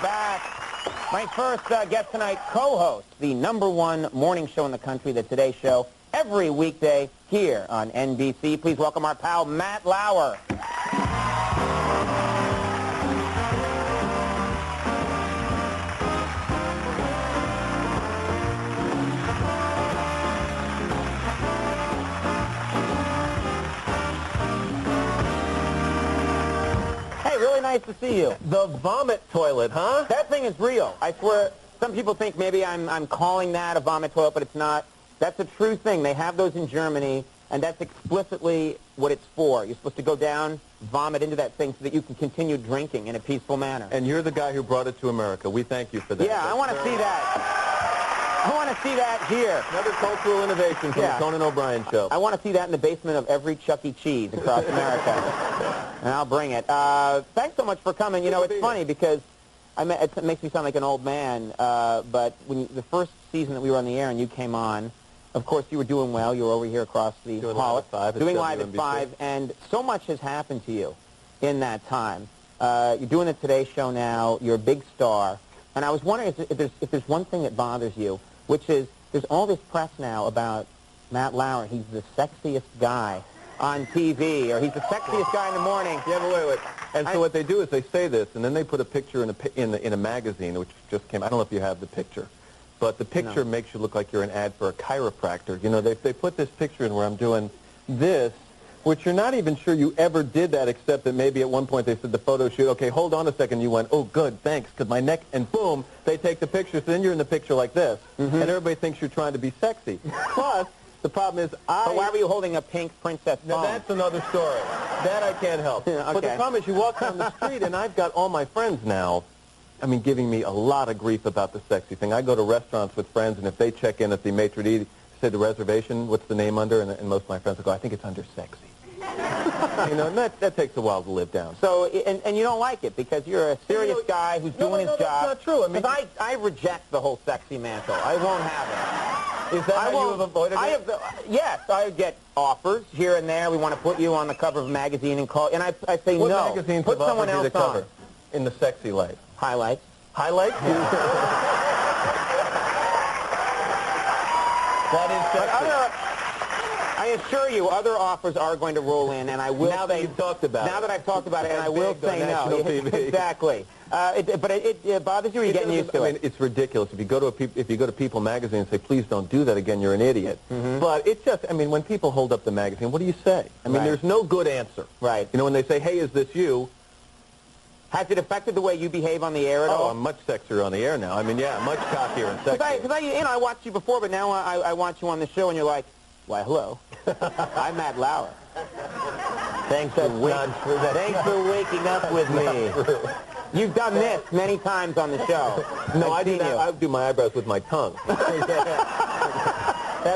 back. My first guest tonight, co-host the #1 morning show in the country, The Today Show, every weekday here on NBC. Please welcome our pal, Matt Lauer. Really nice to see you. The vomit toilet, huh? That thing is real. I swear, some people think maybe I'm calling that a vomit toilet, but it's not. That's a true thing. They have those in Germany, and that's explicitly what it's for. You're supposed to go down, vomit into that thing so that you can continue drinking in a peaceful manner. And you're the guy who brought it to America. We thank you for that. Yeah, I want to see that. I want to see that here. Another cultural innovation from the Conan O'Brien show. I want to see that in the basement of every Chuck E. Cheese across America. And I'll bring it. Thanks so much for coming. You know, it's funny because it makes me sound like an old man, but when the first season that we were on the air and you came on, of course, you were doing well. You were over here across the hall. Doing live at 5, and so much has happened to you in that time. You're doing the Today Show now. You're a big star. And I was wondering if there's one thing that bothers you, which is there's all this press now about Matt Lauer. He's the sexiest guy on TV, or he's the sexiest guy in the morning. Yeah, but wait. And so what they do is they say this, and then they put a picture in a magazine, which just came. I don't know if you have the picture, but the picture makes you look like you're an ad for a chiropractor. You know, they put this picture in where I'm doing this, which you're not even sure you ever did that, except that maybe at one point they said the photo shoot, okay, hold on a second, you went, oh, good, thanks, because my neck, and boom, they take the picture, so then you're in the picture like this, and everybody thinks you're trying to be sexy. Plus, the problem is But why were you holding a pink princess phone? Now, that's another story. That I can't help. Okay. But the problem is you walk down the street, and I've got all my friends now, giving me a lot of grief about the sexy thing. I go to restaurants with friends, and if they check in at the maitre d', say the reservation, what's the name under, and most of my friends will go, I think it's under sexy. You know, and that takes a while to live down. So, and you don't like it because you're a serious guy who's doing his job. That's not true. I reject the whole sexy mantle. I won't have it. Is that how you have avoided it? Yes, I get offers here and there. We want to put you on the cover of a magazine and call, and I say what no. What magazines put have someone offered you else the cover on. In the sexy light? Highlights. Highlights? That is sexy. I assure you, other offers are going to roll in, and I will now that you've talked about it. Now that I've talked about it, and I will say no. Exactly. But it bothers you, or you're getting used to it? It's ridiculous. If you go to People magazine and say, please don't do that again, you're an idiot. But it's just, when people hold up the magazine, what do you say? There's no good answer. Right. You know, when they say, hey, is this you? Has it affected the way you behave on the air at all? Oh, I'm much sexier on the air now. Yeah, much cockier and sexier. Because I watched you before, but now I watch you on the show, and you're like, why, hello. I'm Matt Lauer. Thanks for waking up with me. You've done this many times on the show. No, I do my eyebrows with my tongue. That's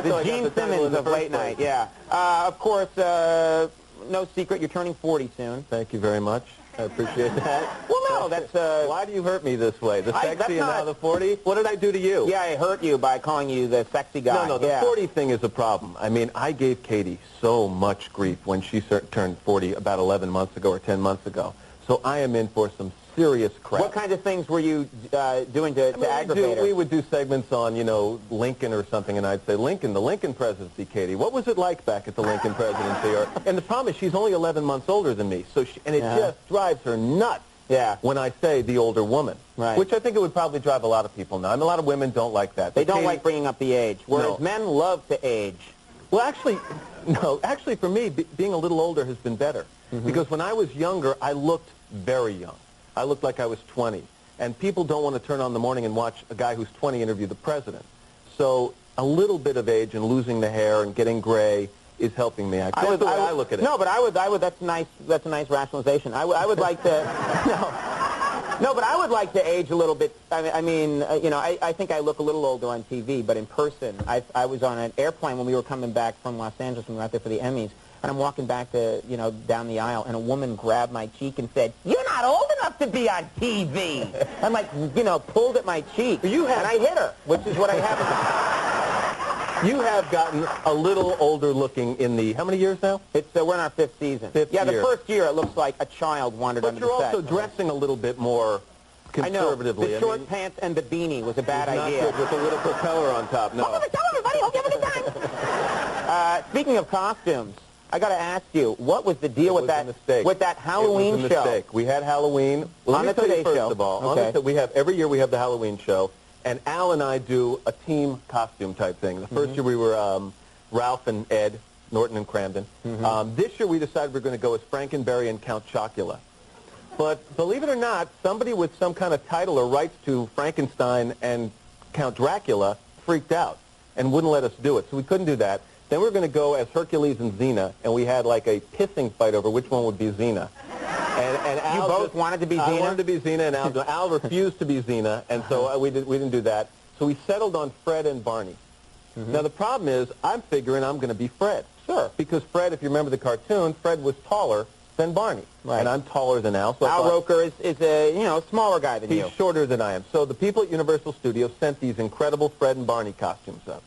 the Gene Simmons of late night, yeah. Of course, no secret, you're turning 40 soon. Thank you very much. I appreciate that. Well, no, that's... Why do you hurt me this way? The sexy and now the 40? What did I do to you? Yeah, I hurt you by calling you the sexy guy. No, the 40 thing is a problem. I gave Katie so much grief when she turned 40 about 11 months ago or 10 months ago. So I am in for some serious crap. What kind of things were you doing to aggravate her? We would do segments on, Lincoln or something, and I'd say, Lincoln, the Lincoln presidency, Katie. What was it like back at the Lincoln presidency? And the problem is she's only 11 months older than me, so it just drives her nuts when I say the older woman, which I think it would probably drive a lot of people now. A lot of women don't like that. They don't like bringing up the age, whereas men love to age. Well, actually for me, being a little older has been better, because when I was younger, I looked very young. I looked like I was 20. And people don't want to turn on the morning and watch a guy who's 20 interview the president. So a little bit of age and losing the hair and getting gray is helping me. That's the way I look at it. No, but I would. That's nice. That's a nice rationalization. I would like to. No, but I would like to age a little bit. I think I look a little older on TV, but in person, I was on an airplane when we were coming back from Los Angeles when we were out there for the Emmys. And I'm walking back to, down the aisle, and a woman grabbed my cheek and said, "You're not old enough to be on TV." I'm like, pulled at my cheek. And I hit her, which is what I haven't. You have gotten a little older looking in the, how many years now? We're in our 5th season. Fifth year. The first year it looks like a child wandered under the set. But you're also dressing a little bit more conservatively. The short pants and the beanie was a bad idea. Not good with a little propeller on top, no. Welcome to the show, everybody. Hope you have a good time. Speaking of costumes, I got to ask you, what was the deal with that Halloween show? It was a mistake. We had Halloween. Well, let me tell you first of all. Okay. Every year we have the Halloween show, and Al and I do a team costume type thing. The first year we were Ralph and Ed, Norton and Cramden. This year we decided we're going to go as Frankenberry and Count Chocula. But believe it or not, somebody with some kind of title or rights to Frankenstein and Count Dracula freaked out and wouldn't let us do it. So we couldn't do that. Then we were going to go as Hercules and Xena, and we had like a pissing fight over which one would be Xena. And Al you both wanted to be Xena? I wanted to be Xena, and Al refused to be Xena, and so we didn't do that. So we settled on Fred and Barney. Now the problem is, I'm figuring I'm going to be Fred. Sure. Because Fred, if you remember the cartoon, Fred was taller than Barney. Right. And I'm taller than Al. So Al Roker is a smaller guy than you. He's shorter than I am. So the people at Universal Studios sent these incredible Fred and Barney costumes up.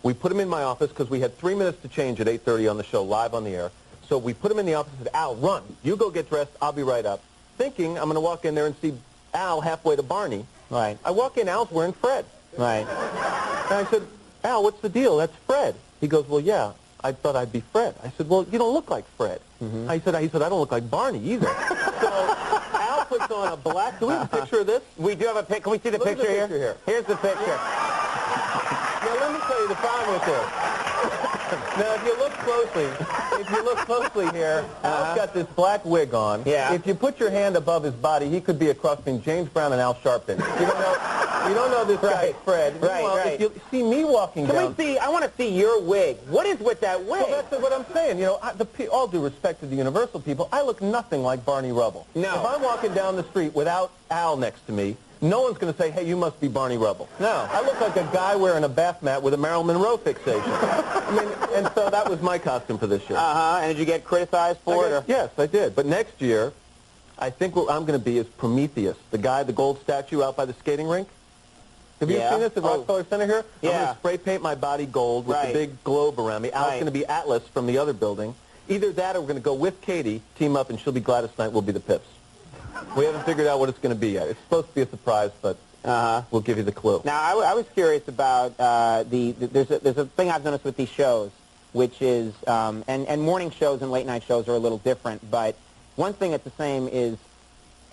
We put them in my office because we had 3 minutes to change at 8:30 on the show, live on the air. So we put them in the office and said, Al, run. You go get dressed. I'll be right up. Thinking I'm going to walk in there and see Al halfway to Barney. Right. I walk in, Al's wearing Fred. Right. And I said, Al, what's the deal? That's Fred. He goes, well, yeah, I thought I'd be Fred. I said, well, you don't look like Fred. He said, I don't look like Barney either. So Al puts on a black, do we have a picture of this? We do have a picture. Can we see the picture here? Here's the picture. Now, let me tell you the problem with this. Now, if you look closely here, Al's got this black wig on. Yeah. If you put your hand above his body, he could be a cross between James Brown and Al Sharpton. You don't know this guy, Fred. Right. If you see me walking down... I want to see your wig. What is with that wig? Well, that's what I'm saying. All due respect to the Universal people, I look nothing like Barney Rubble. No. If I'm walking down the street without Al next to me, no one's going to say, hey, you must be Barney Rubble. No. I look like a guy wearing a bath mat with a Marilyn Monroe fixation. And so that was my costume for this year. And did you get criticized for it? Yes, I did. But next year, I think what I'm going to be is Prometheus, the gold statue out by the skating rink. Have you seen this at Rockefeller Center here? Yeah. I'm going to spray paint my body gold with the big globe around me. Al's going to be Atlas from the other building. Either that or we're going to go with Katie, team up, and she'll be Gladys Knight, we'll be the Pips. We haven't figured out what it's going to be yet. It's supposed to be a surprise, but we'll give you the clue. Now, I was curious about there's a thing I've noticed with these shows, which is, and morning shows and late night shows are a little different, but one thing that's the same is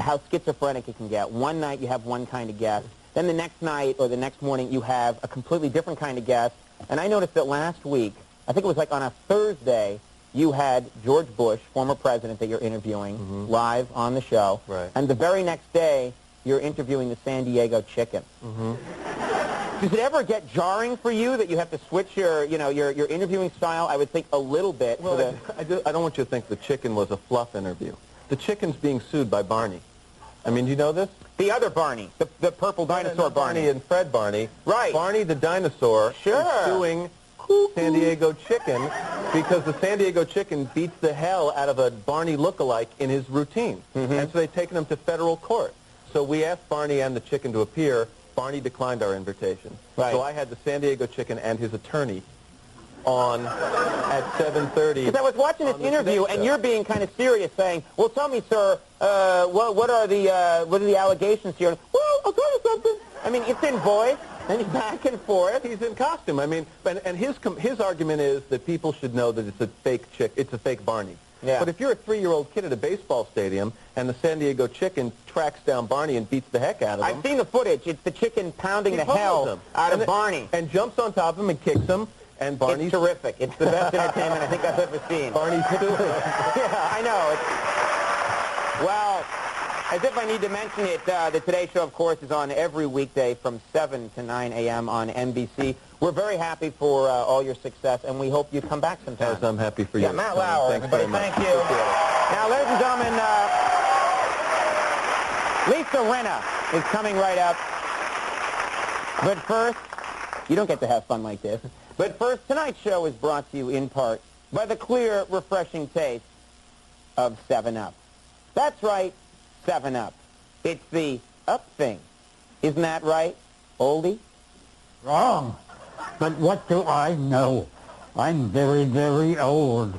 how schizophrenic it can get. One night you have one kind of guest, then the next night or the next morning you have a completely different kind of guest. And I noticed that last week, I think it was like on a Thursday, you had George Bush, former president, that you're interviewing live on the show. Right. And the very next day, you're interviewing the San Diego Chicken. Does it ever get jarring for you that you have to switch your interviewing style? I would think a little bit. Well, I don't want you to think the Chicken was a fluff interview. The Chicken's being sued by Barney. I mean, do you know this? The other Barney, the purple dinosaur Barney. And Fred Barney. Right. Barney the dinosaur is suing San Diego Chicken because the San Diego Chicken beats the hell out of a Barney lookalike in his routine. And so they've taken him to federal court. So we asked Barney and the Chicken to appear. Barney declined our invitation. Right. So I had the San Diego Chicken and his attorney on at 7:30. Because I was watching this interview, and you're being kind of serious, saying, "Well, tell me, sir, what are the allegations here?" Well, I'll tell you something. I mean, it's in voice, and he's back and forth. He's in costume. I mean, and his argument is that people should know that it's a fake it's a fake Barney. Yeah. But if you're a 3-year-old kid at a baseball stadium and the San Diego Chicken tracks down Barney and beats the heck out of him. I've seen the footage. It's the Chicken pounding the hell out of Barney. And jumps on top of him and kicks him. And Barney's It's terrific. It's the best entertainment I think I've ever seen. Barney's suing. Yeah, I know. Well, as if I need to mention it, the Today Show, of course, is on every weekday from 7 to 9 a.m. on NBC. We're very happy for all your success, and we hope you come back sometime. Yes, I'm happy for you. Yeah, Matt Lauer, everybody. Thank you. Now, ladies and gentlemen, Lisa Rinna is coming right up. But first, you don't get to have fun like this. But first, tonight's show is brought to you in part by the clear, refreshing taste of 7-Up. That's right, 7-Up. It's the up thing. Isn't that right, oldie? Wrong. But what do I know? I'm very, very old.